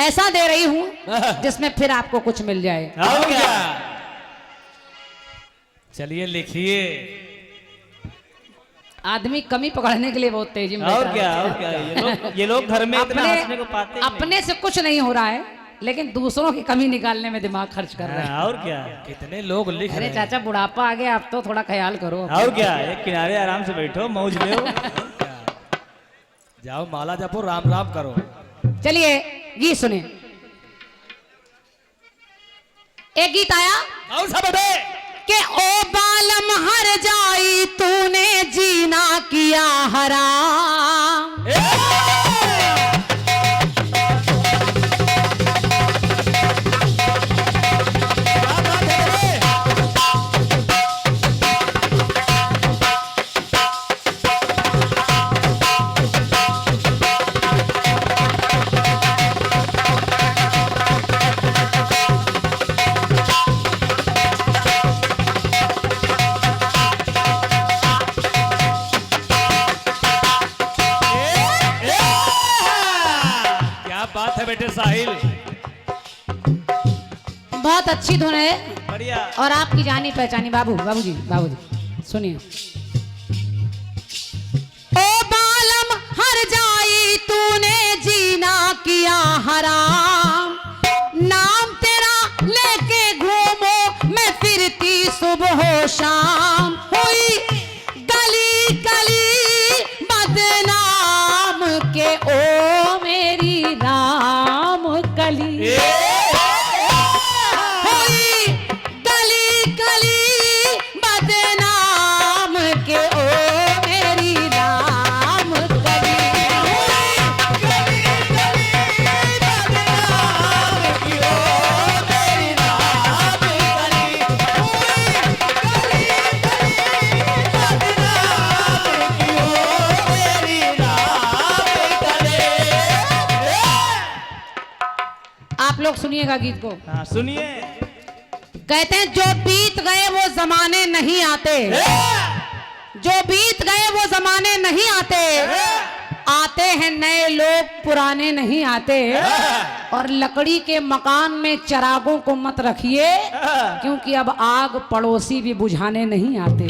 ऐसा दे रही हूं जिसमें फिर आपको कुछ मिल जाए। और क्या? चलिए लिखिए। आदमी कमी पकड़ने के लिए बहुत तेजी में और बैठा क्या? है। और क्या? ये लोग घर में इतना हंसने को पाते ही नहीं। अपने से कुछ नहीं हो रहा है, लेकिन दूसरों की कमी निकालने में दिमाग खर्च कर रहे हैं। और क्या? कितने लोग लिख अरे रहे हैं। चाचा बुढ़ापा आ गया, आप तो थोड़ा ख्याल करो। और क्या? एक किनारे आराम से बैठो, मौज लो। जाओ माला जपो, राम राम करो। चलिए गीत सुने। एक गीत आया और सब बटे कि ओ बालम हर जाई तूने जीना किया हराम। बात है बेटे साहिल, बहुत अच्छी धुन है बढ़िया। और आपकी जानी पहचानी। बाबूजी सुनिए। ओ बालम हर जाई तूने जीना किया हराम, नाम तेरा लेके घूमो मैं फिरती सुबह शाम, हुई गली गली बदनाम के ओ मेरी राम कली। हुई गली गली बदनाम के ओ मेरी राम कली। आप लोग सुनिएगा गीत को। हाँ सुनिए। कहते हैं जो बीत गए वो जमाने नहीं आते, जो बीत गए वो जमाने नहीं आते, आते हैं नए लोग पुराने नहीं आते। और लकड़ी के मकान में चिरागों को मत रखिए, क्योंकि अब आग पड़ोसी भी बुझाने नहीं आते।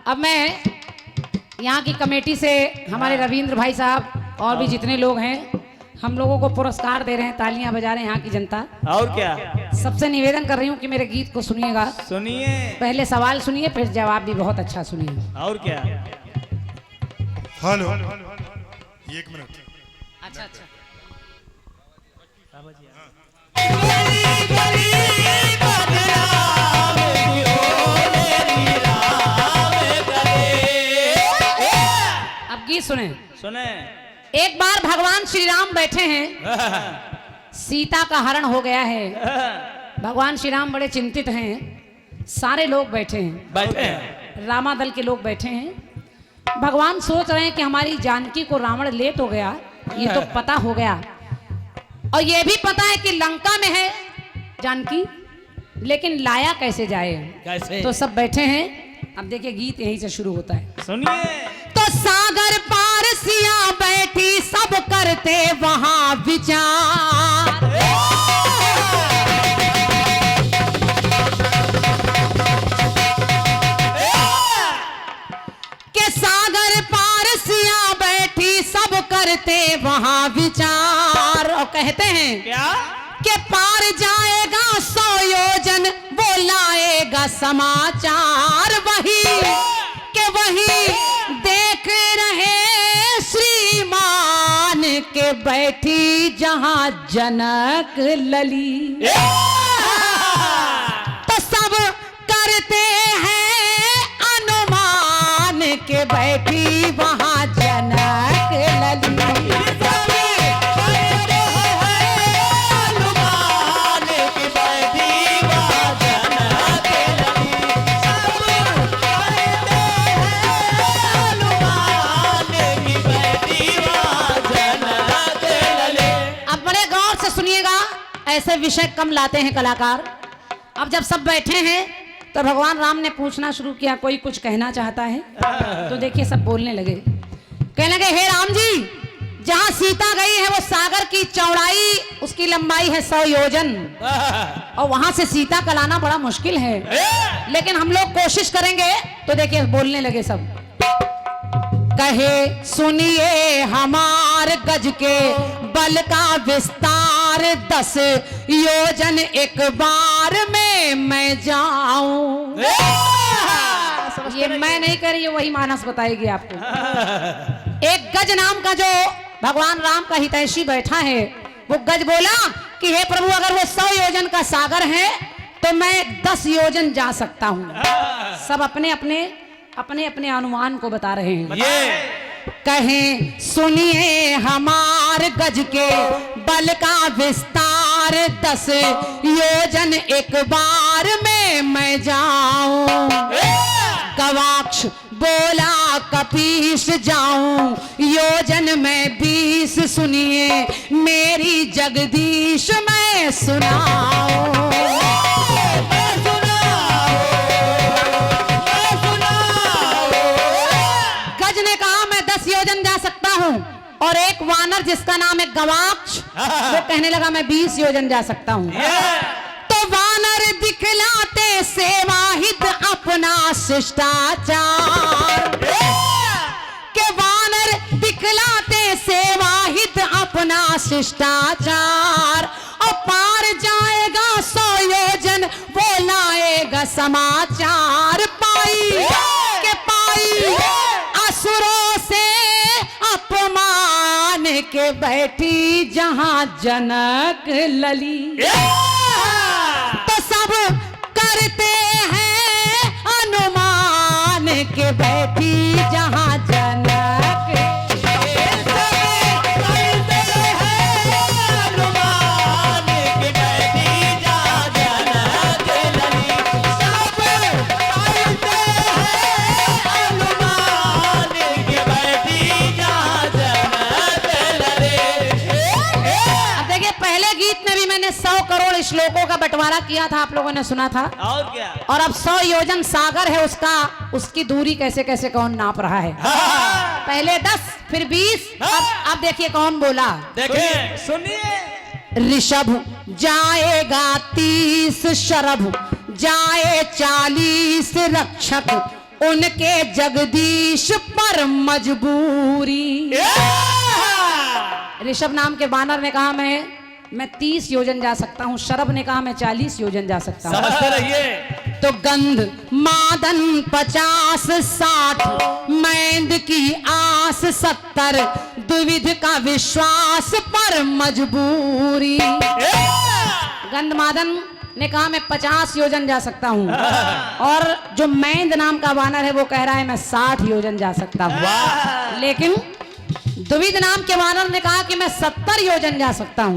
अब मैं यहाँ की कमेटी से हमारे रविंद्र भाई साहब और भी जितने लोग हैं, हम लोगों को पुरस्कार दे रहे हैं, तालियां बजा रहे हैं यहाँ की जनता। और क्या? सबसे निवेदन कर रही हूँ कि मेरे गीत को सुनिएगा। सुनिए। पहले सवाल सुनिए, फिर जवाब भी बहुत अच्छा सुनिए। और क्या? हेलो, एक मिनट। अच्छा। अब गीत सुने। एक बार भगवान श्री राम बैठे हैं, सीता का हरण हो गया है। भगवान श्री राम बड़े चिंतित हैं, सारे लोग बैठे हैं, रामादल के लोग बैठे हैं। भगवान सोच रहे हैं कि हमारी जानकी को रावण ले तो गया, ये तो पता हो गया, और ये भी पता है कि लंका में है जानकी, लेकिन लाया कैसे जाए। कैसे? तो सब बैठे हैं। अब देखिए गीत यहीं से शुरू होता है। सुनिए। तो सागर पार सिया बैठी सब करते वहां विचार, के सागर पार सिया बैठी सब करते वहां विचार। और कहते हैं क्या? के पार जाएगा 100 योजन वो लाएगा समाचार, वही के वही देख रहे श्रीमान के बैठी जहां जनक लली। तो सब करते हैं अनुमान के बैठी वहां जनक लली। ऐसे विषय कम लाते हैं कलाकार। अब जब सब बैठे हैं तो भगवान राम ने पूछना शुरू किया, कोई कुछ कहना चाहता है? तो देखिए सब बोलने लगे, कहने लगे, हे राम जी, जहां सीता गई है वो सागर की चौड़ाई, उसकी लंबाई है 100 योजन, और वहां से सीता का लाना बड़ा मुश्किल है, लेकिन हम लोग कोशिश करेंगे। तो देखिए बोलने लगे सब, कहे सुनिए हमार गज के बल का विस्तार, 10 योजन एक बार में मैं जाऊं। ये मैं नहीं कह रही, वही मानस बताएगी आपको। एक गज नाम का जो भगवान राम का हितैषी बैठा है, वो गज बोला कि हे प्रभु, अगर वो 100 योजन का सागर है तो मैं 10 योजन जा सकता हूँ। सब अपने अपने अनुमान को बता रहे हैं। कहें सुनिए हमार गज के बल का विस्तार, 10 योजन एक बार में मैं जाऊं। गवाक्ष बोला कपीश जाऊं, योजन में 20, सुनिए मेरी जगदीश मैं सुनाऊं। गज ने कहा मैं 10 योजन जा सकता हूं, और एक वानर जिसका नाम है गवाक्ष, वो कहने लगा मैं 20 योजन जा सकता हूं। तो वानर दिखलाते सेवाहित अपना शिष्टाचार, के वानर दिखलाते सेवाहित अपना शिष्टाचार, और पार जाएगा 100 योजन वो लाएगा समाचार। पाई के पाई असुरों से अपमान के बैठी जहां जनक लली, तो सब करते हैं अनुमान के बैठी जहां जनक मैंने 100 करोड़ श्लोकों का बंटवारा किया था, आप लोगों ने सुना था। और क्या? और अब 100 योजन सागर है, उसकी दूरी कैसे कैसे कौन नाप रहा है। पहले 10 फिर 20, अब देखिए कौन बोला। देखिए सुनिए, ऋषभ जाएगा 30 शरभ, जाए 40 रक्षक, उनके जगदीश पर मजबूरी। ऋषभ नाम के बानर ने कहा मैं 30 योजन जा सकता हूँ, शरभ ने कहा मैं 40 योजन जा सकता हूँ। समझते रहिए। तो गंध मादन 50-60, मैंद की आस 70, द्विविध का विश्वास पर मजबूरी। गंध मादन ने कहा मैं 50 योजन जा सकता हूँ, और जो मैंद नाम का वानर है वो कह रहा है मैं 60 योजन जा सकता हूँ। लेकिन द्विविध नाम के वानर ने कहा कि मैं 70 योजन जा सकता हूं।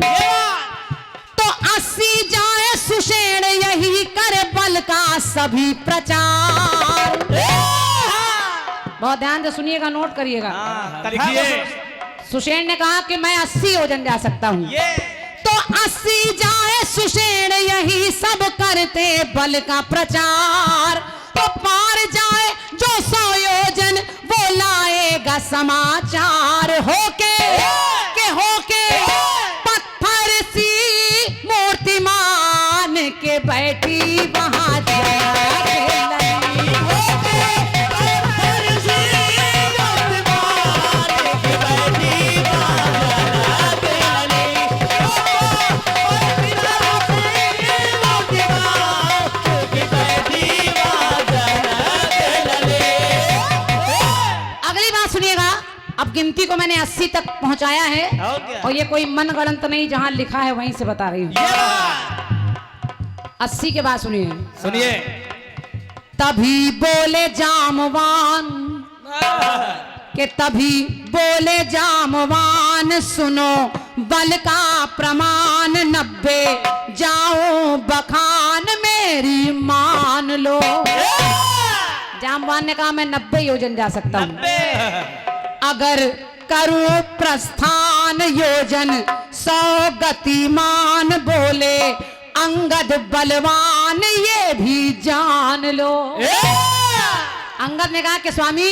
तो 80 जाए सुषेण, यही करे बल का सभी प्रचार। बहुत ध्यान से सुनिएगा, नोट करिएगा। सुषेण ने कहा कि मैं 80 योजन जा सकता हूं। तो 80 जाए सुषेण, यही सब करते बल का प्रचार। तो पार जाए जो 100 योजन, वो लाएगा समाचार। होके पत्थर सी मूर्तिमान के बैठी वहां अब गिनती को मैंने 80 तक पहुंचाया है, और ये कोई मन गणंत नहीं, जहां लिखा है वहीं से बता रही हूं। 80 के बाद सुनिए। तभी बोले जामवान, के तभी बोले जामवान, सुनो बल का प्रमाण 90, जाओ बखान मेरी मान लो। जामवान ने कहा मैं 90 योजन जा सकता हूं। अगर करूं प्रस्थान योजन 100 गतिमान, बोले अंगद बलवान मान ये भी जान लो। अंगद ने कहा कि स्वामी,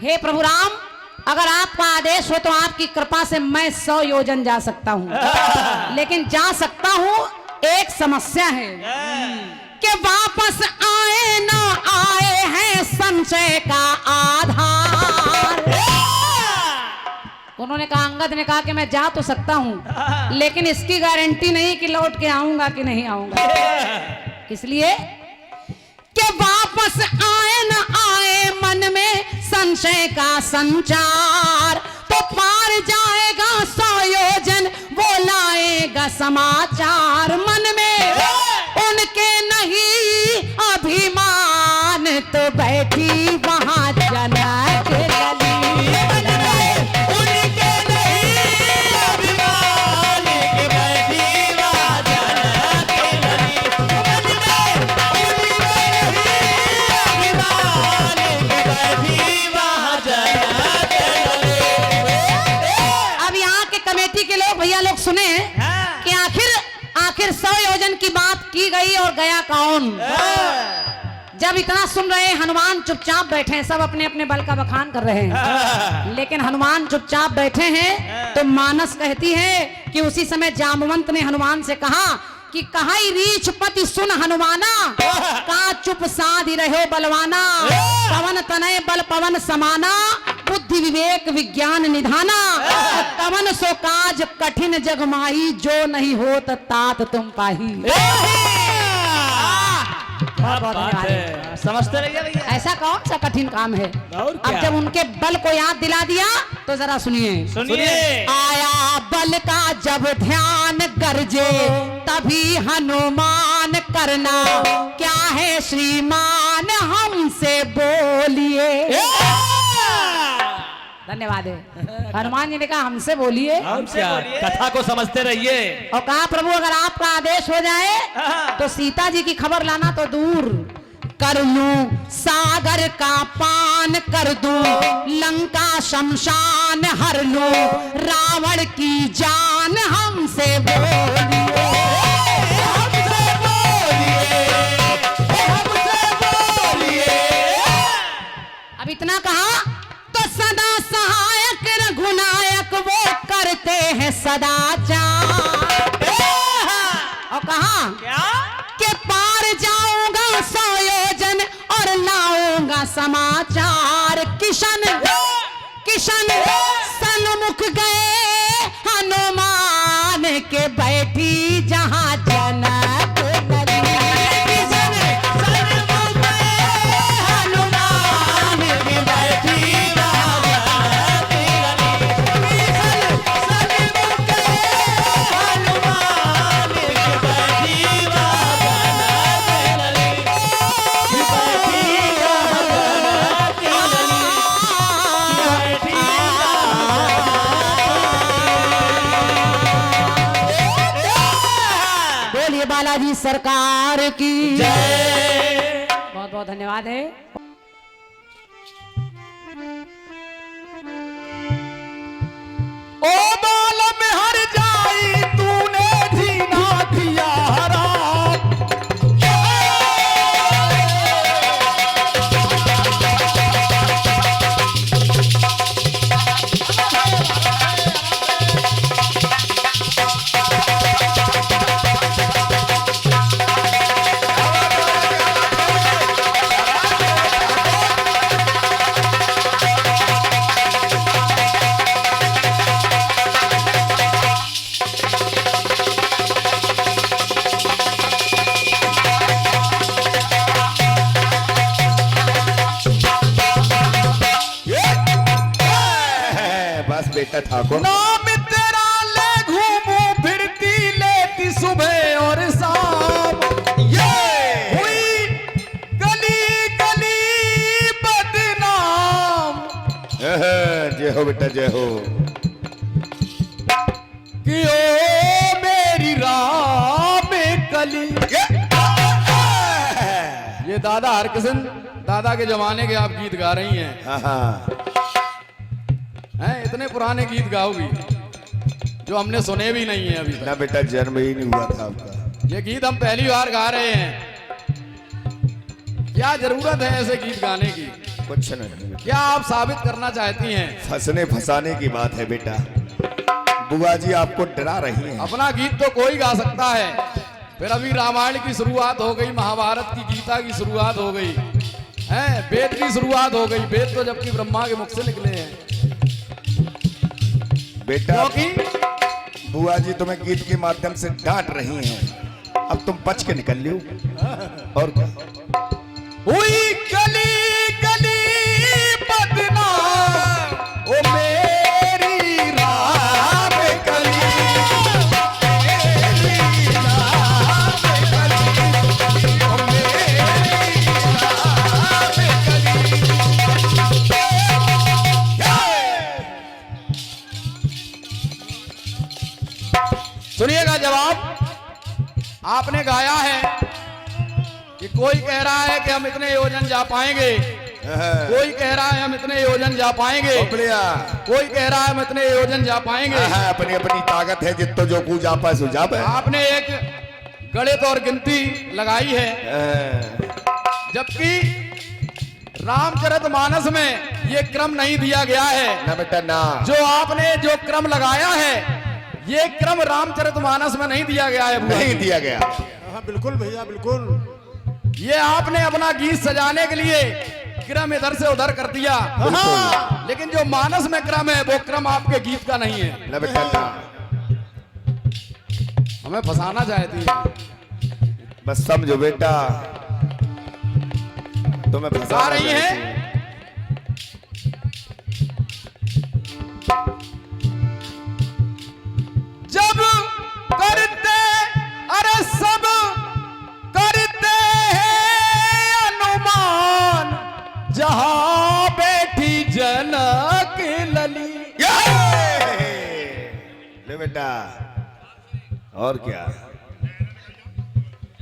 हे प्रभु राम, अगर आपका आदेश हो तो आपकी कृपा से मैं 100 योजन जा सकता हूँ, लेकिन जा सकता हूँ, एक समस्या है कि वापस आए ना आए हैं संशय का आधार। उन्होंने कहा, अंगद ने कहा कि मैं जा तो सकता हूं, लेकिन इसकी गारंटी नहीं कि लौट के आऊंगा कि नहीं आऊंगा। इसलिए कि वापस आए न आए मन में संशय का संचार, तो पार जाएगा 100 योजन, वो लाएगा समाचार। मन में उनके नहीं अभिमान, तो बैठी वहां जनक गली। भैया लोग सुने कि आखिर 100 योजन की बात की गई और गया कौन। जब इतना सुन रहे, हनुमान चुपचाप बैठे हैं, सब अपने अपने बल का बखान कर रहे हैं, लेकिन हनुमान चुपचाप बैठे हैं। तो मानस कहती है कि उसी समय जामवंत ने हनुमान से कहा कि कहाई रीछ पति सुन हनुमाना, का चुप साधि रहो बलवाना, पवन तनय बल पवन समाना, बुद्धि विवेक विज्ञान निधाना, कवन सो काज कठिन जगमाई, जो नहीं होत तात तुम पाही। बहुत बात है, समझते रहिए भैया। ऐसा कौन सा कठिन काम है। और क्या? अब जब उनके बल को याद दिला दिया तो जरा सुनिए। आया बल का जब ध्यान गरजे, तभी हनुमान करना, क्या है श्रीमान हमसे बोलिए। धन्यवाद है। हनुमान जी ने कहा, हमसे बोलिए। हम क्या, कथा को समझते रहिए। और कहा, प्रभु अगर आपका आदेश हो जाए तो सीता जी की खबर लाना तो दूर, कर लूं सागर का पान कर दूं, लंका शमशान हर लूं, रावण की जान हमसे बोलिए। अब इतना कहा तो सदा सहायक रघुनायक वो करते हैं सदाचार। और कहा कि पार जाऊंगा 100 योजन और लाऊंगा समाचार। किशन सन्मुख गए हनुमान के, बैठी जहां जनक गली। किशन सन्मुख गए हनुमान के, बैठी बालाजी सरकार की जय। बहुत बहुत धन्यवाद है। ओ बाल में हर जाई तूने जीना किया हराम। बेटा ठाकुर, नाम तेरा ले घूमूं फिरती लेती सुबह और शाम। ये हुई गली गली बदनाम। जय हो बेटा जय हो। कि ओ मेरी राम कली। ये दादा हरकिशन दादा के जमाने के आप गीत गा रही हैं। हाँ हैं, इतने पुराने गीत गाओगी जो हमने सुने भी नहीं है अभी ना बेटा, जन्म ही नहीं हुआ था आपका। ये गीत हम पहली बार गा रहे हैं। क्या जरूरत है ऐसे गीत गाने की? कुछ नहीं, क्या आप साबित करना चाहती हैं? फंसने फंसाने की बात है बेटा। बुआ जी आपको डरा रही हैं। अपना गीत तो कोई गा सकता है, फिर अभी रामायण की शुरुआत हो गई, महाभारत की, गीता की शुरुआत हो गई है, वेद की शुरुआत हो गई। वेद तो जबकि ब्रह्मा के मुख से निकले हैं। बेटा क्योंकि बुआ जी तुम्हें गीत के माध्यम से डांट रही हैं, अब तुम बच के निकल लियो। और क्या? हुई गली गली बदनाम, ओ मेरी राम गली, मेरी राम गली, ओ मेरी राम गली। सुनिएगा जवाब आपने गाया है कि कोई कह रहा है कि हम इतने योजन जा पाएंगे, कोई कह रहा है हम इतने योजन जा पाएंगे, कोई कह रहा है हम इतने योजन जा पाएंगे। अपनी अपनी ताकत है, जितो जो कू जा पाए सो जा पाए। आपने एक गणित और गिनती लगाई है, जबकि रामचरितमानस में ये क्रम नहीं दिया गया है। ना बेटा ना, जो आपने जो क्रम लगाया है, ये क्रम रामचरितमानस में नहीं दिया गया है। नहीं दिया गया। हाँ बिल्कुल भैया बिल्कुल। ये आपने अपना गीत सजाने के लिए क्रम इधर से उधर कर दिया। हाँ, लेकिन जो मानस में क्रम है वो क्रम आपके गीत का नहीं है। ना बेटा ना, हमें फंसाना चाहती है। बस समझो बेटा, तुम्हें फंसा रही है। जब करते अरे सब करते हैं अनुमान, जहां बैठी जनक लली। ले बेटा, और क्या?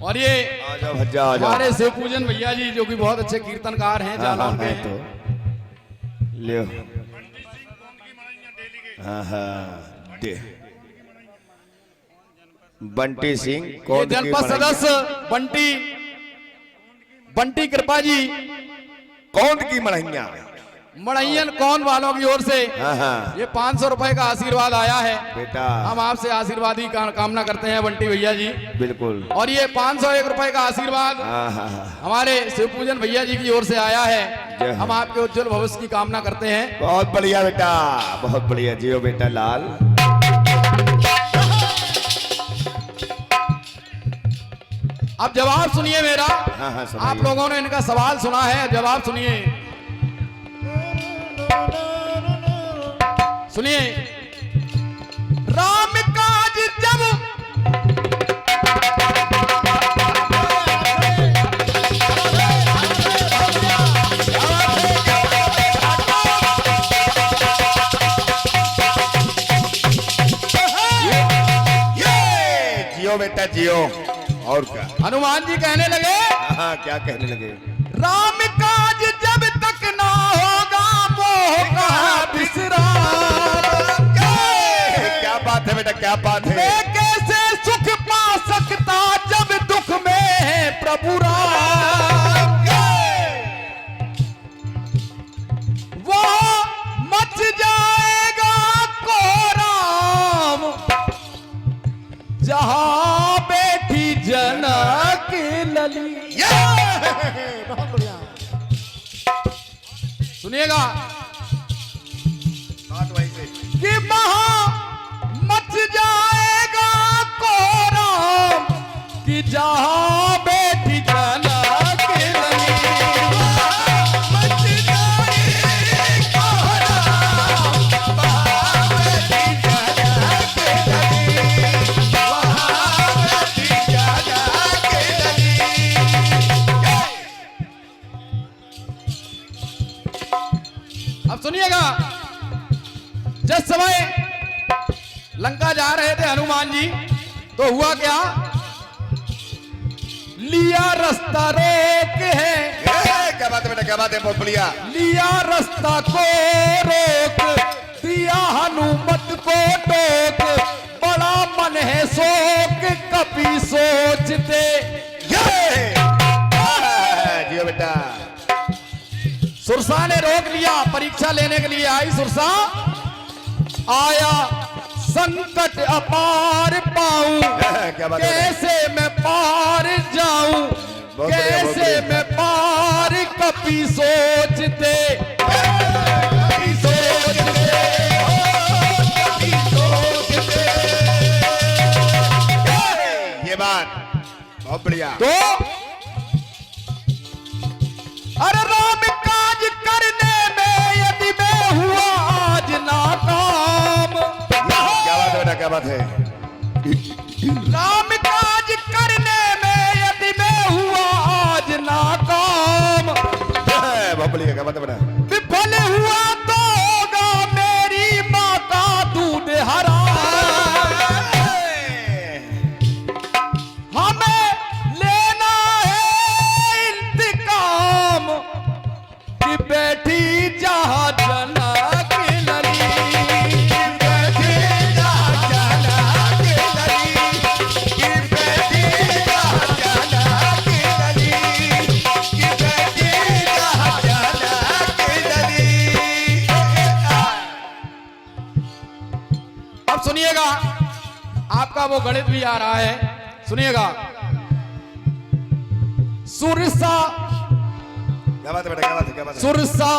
और ये आ जाओ भज्जा, आ जाओ। हमारे शिव पूजन भैया जी जो कि बहुत अच्छे कीर्तनकार हैं, जालौन के तो ले। हाँ हाँ दे। बंटी सिंह ये कौन की जनपद मनाई? सदस्य बंटी कृपा जी, कौन की मढ़ैया? मड़ैयन कौन वालों की ओर से हाँ हाँ ये 500 रुपए का आशीर्वाद आया है। बेटा हम आपसे आशीर्वाद ही कामना करते हैं बंटी भैया जी। बिल्कुल। और ये 501 रुपए का आशीर्वाद हाँ हाँ हाँ, हमारे शिव पूजन भैया जी की ओर से आया जय है। हो। हम आपके उज्जवल भविष्य की कामना करते हैं। बहुत बढ़िया बेटा, बहुत बढ़िया। जियो बेटा लाल। अब जवाब सुनिए मेरा। हाँ हाँ सुनाइए। आप लोगों ने इनका सवाल सुना है, जवाब सुनिए। सुनिए, राम काज जब जियो बेटा जियो। और क्या? हनुमान जी कहने लगे, हाँ क्या कहने लगे? राम काज जब तक ना होगा मोह का विश्राम। क्या बात है बेटा, क्या बात है? मैं कैसे सुख पा सकता जब दुख में है प्रभु राम। वो मच जाएगा कोराम जहां बैठी जनक लली। बहुत बढ़िया। सुनिएगा बात वही से। कि वहां मच जाएगा कोराम कि जहां बैठी जनक लली। मच जाएगा कोराम, वहां बैठी जनक लली, वहां बैठी जनक लली। अब सुनिएगा, जिस समय लंका जा रहे थे हनुमान जी, तो हुआ क्या? लिया रास्ता रोक है। क्या बात है बेटा, क्या बात है? बहुत बढ़िया। लिया रास्ता को रोक दिया हनुमत को टोक, बड़ा मन है शोक कभी सोचते। जियो जियो बेटा। सुरसा ने रोक लिया, परीक्षा लेने के लिए आई सुरसा। आया संकट अपार पाऊं, क्या बात है? कैसे मैं पार जाऊं, बहुत बढ़िया, बहुत कैसे बढ़िया। मैं पार कभी सोचते, कभी सोचते, कभी सोचते। ये बात बहुत बढ़िया। तो अरे राम काज करने में यदि मैं हुआ आज नाकाम, क्या बात है बेटा, क्या बात है? राम काज करने में यदि मैं हुआ आज नाकाम, बहुत बढ़िया, क्या बात है बेटा? विफल हुआ तो होगा मेरी माँ का दूध हराम। हमें लेना है इंतकाम कि बैठी जहाँ जनक लली, बैठी जहाँ जनक लली, कि बैठी जहाँ जनक लली, कि बैठी जहाँ जनक लली। अब सुनिएगा, आपका वो गणित भी आ रहा है, सुनिएगा। सुरसा, क्या बात है बेटा, क्या बात है, क्या बात है? सुरसा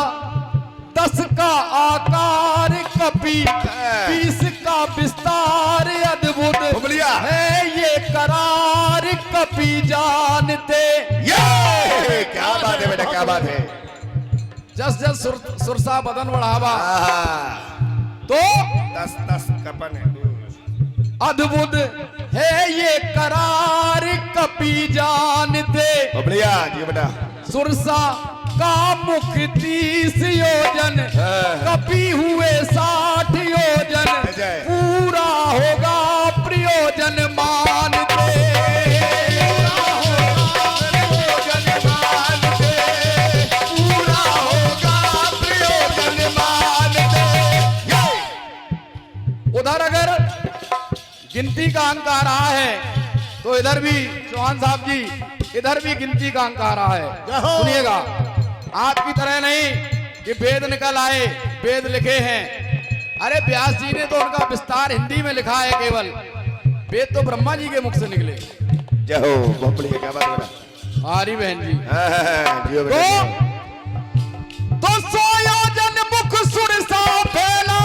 10 का आकार कपी, 20 का विस्तार अद्भुत बढ़िया। है ये करार कपी जानते। ये क्या बात है बेटा, क्या बात है? जस जस सुरसा बदन बढ़ावा तो 10 कपन है। अद्भुत है ये करार कपी जानते। बढ़िया जी बेटा। सुरसा का मुख 30 योजन, कपी हुए 60 योजन, जय। पूरा होगा प्रयोजन मानते, पूरा होगा प्रयोजन मानते। उधर अगर गिनती का अंक आ रहा है तो इधर भी चौहान साहब जी, इधर भी गिनती का अंक आ रहा है। सुनिएगा, आपकी तरह नहीं कि वेद निकल आए, वेद लिखे हैं। अरे व्यास जी ने तो उनका विस्तार हिंदी में लिखा है केवल, वेद तो ब्रह्मा जी के मुख से निकले। जय हो, बहुत बढ़िया, क्या बात है बेटा? हरी बहन जी। जियो बेटा। तो 100 योजन मुख सुरसा फैला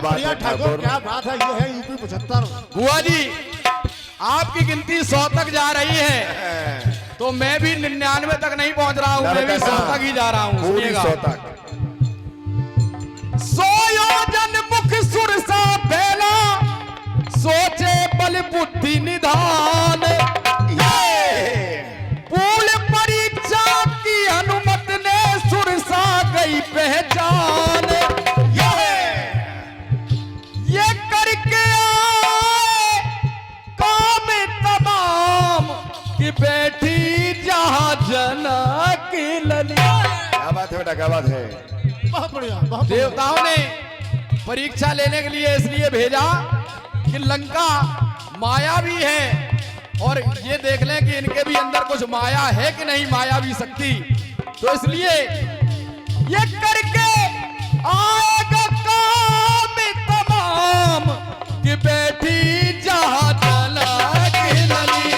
बढ़िया ठाकुर, क्या बात है। ये है यूपी 75। बुआ जी, आपकी गिनती 100 तक जा रही है तो मैं भी 99 तक नहीं पहुंच रहा हूं, मैं भी 100 तक ही जा रहा हूं। पूरी सुनिएगा, 100 तक। 100 योजन मुख सुरसा फैला, सोचे बल बुद्धि निधान, पूर्ण परीक्षा की अनुमत ने सुरसा गई पहचान। ये करके आए काम तमाम कि बैठी जहां जनक लली। क्या बात है बेटा, क्या बात है? बहुत बढ़िया, बहुत बढ़िया। देवताओं ने परीक्षा लेने के लिए इसलिए भेजा कि लंका माया भी है और ये देख लें कि इनके भी अंदर कुछ माया है कि नहीं, माया भी शक्ति। तो इसलिए ये करके आएगा काम तमाम कि बैठी जहां जनक लली,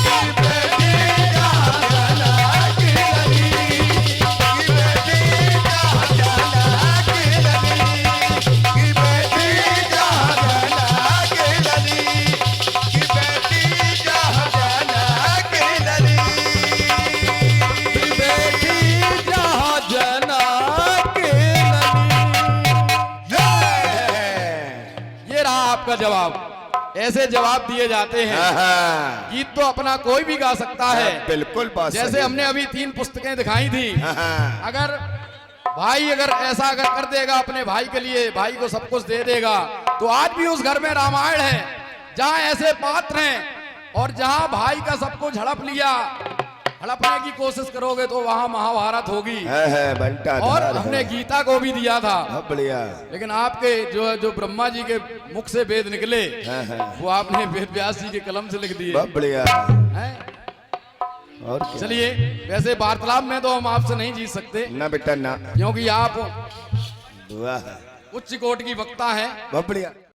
कि बैठी जहां जनक लली, कि बैठी जहां जनक लली, कि बैठी जहां जनक लली, कि बैठी जहां जनक लली, कि बैठी जहां जनक लली। ये रहा आपका जवाब। ऐसे जवाब दिए जाते हैं। गीत तो अपना कोई भी गा सकता है, बिल्कुल बात जैसे सही। हमने अभी 3 पुस्तकें दिखाई थी। अगर भाई अगर ऐसा अगर कर देगा अपने भाई के लिए, भाई को सब कुछ दे देगा, तो आज भी उस घर में रामायण है जहां ऐसे पात्र हैं और जहां भाई का सबको झड़प लिया, हड़पने की कोशिश करोगे तो वहां महाभारत होगी। है बंटा और धार हमने है। गीता को भी दिया था, बहुत बढ़िया। लेकिन आपके जो ब्रह्मा जी के मुख से वेद निकले है। वो आपने वेद व्यास जी के कलम से लिख दिए बहुत बढ़िया। हैं? और क्या? चलिए, वैसे वार्तालाप में तो हम आपसे नहीं जीत सकते, ना बेटा ना। क्योंकि आप दुआ है। उच्च कोटि की वक्ता हैं। बहुत बढ़िया।